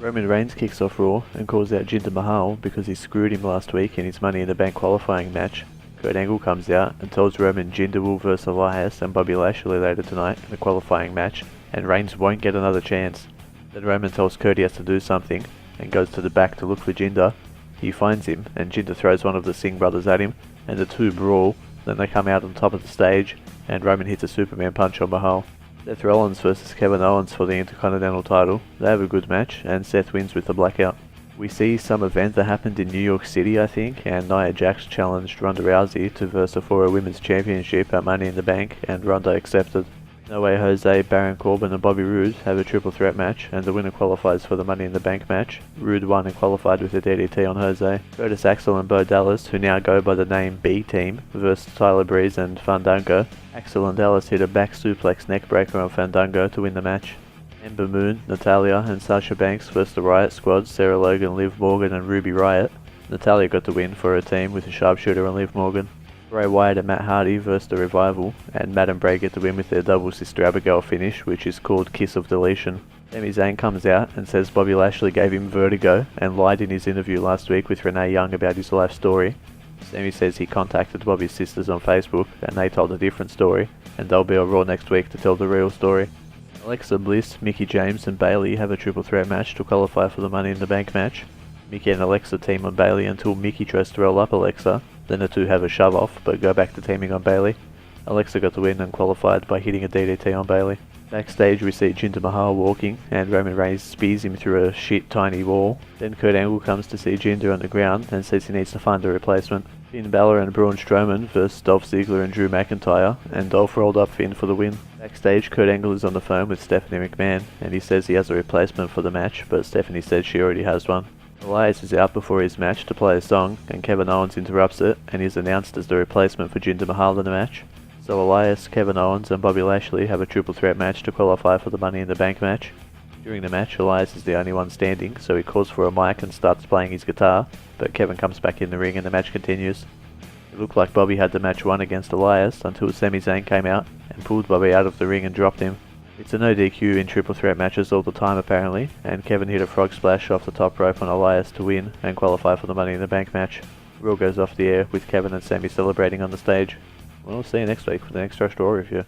Roman Reigns kicks off Raw and calls out Jinder Mahal because he screwed him last week in his Money in the Bank qualifying match. Kurt Angle comes out and tells Roman Jinder will versus Elias and Bobby Lashley later tonight in the qualifying match, and Reigns won't get another chance. Then Roman tells Kurt he has to do something and goes to the back to look for Jinder. He finds him and Jinder throws one of the Singh brothers at him and the two brawl. Then they come out on top of the stage and Roman hits a Superman punch on Mahal. Seth Rollins versus Kevin Owens for the Intercontinental title. They have a good match and Seth wins with the blackout. We see some event that happened in New York City, I think, and Nia Jax challenged Ronda Rousey to verse her for a women's championship at Money in the Bank, and Ronda accepted. No Way Jose, Baron Corbin and Bobby Roode have a triple threat match, and the winner qualifies for the Money in the Bank match. Roode won and qualified with a DDT on Jose. Curtis Axel and Bo Dallas, who now go by the name B Team, versus Tyler Breeze and Fandango. Axel and Dallas hit a back suplex neckbreaker on Fandango to win the match. Ember Moon, Natalya and Sasha Banks versus the Riot Squad, Sarah Logan, Liv Morgan and Ruby Riott. Natalya got the win for her team with a sharpshooter on Liv Morgan. Bray Wyatt and Matt Hardy versus the Revival, and Matt and Bray get the win with their double Sister Abigail finish, which is called Kiss of Deletion. Sami Zayn comes out and says Bobby Lashley gave him vertigo and lied in his interview last week with Renee Young about his life story. Sami says he contacted Bobby's sisters on Facebook and they told a different story, and they'll be on Raw next week to tell the real story. Alexa Bliss, Mickie James and Bayley have a triple threat match to qualify for the Money in the Bank match. Mickie and Alexa team on Bayley until Mickie tries to roll up Alexa, then the two have a shove off but go back to teaming on Bayley. Alexa got the win and qualified by hitting a DDT on Bayley. Backstage we see Jinder Mahal walking and Roman Reigns spears him through a shit tiny wall. Then Kurt Angle comes to see Jinder on the ground and says he needs to find a replacement. Finn Balor and Braun Strowman versus Dolph Ziggler and Drew McIntyre, and Dolph rolled up Finn for the win. Backstage Kurt Angle is on the phone with Stephanie McMahon and he says he has a replacement for the match, but Stephanie says she already has one. Elias is out before his match to play a song and Kevin Owens interrupts it and is announced as the replacement for Jinder Mahal in the match. So Elias, Kevin Owens and Bobby Lashley have a triple threat match to qualify for the Money in the Bank match. During the match Elias is the only one standing, so he calls for a mic and starts playing his guitar, but Kevin comes back in the ring and the match continues. It looked like Bobby had the match won against Elias until Sami Zayn came out and pulled Bobby out of the ring and dropped him. It's a no DQ in triple threat matches all the time apparently, and Kevin hit a frog splash off the top rope on Elias to win and qualify for the Money in the Bank match. Raw goes off the air with Kevin and Sami celebrating on the stage. Well, see you next week for the next Rush Raw review.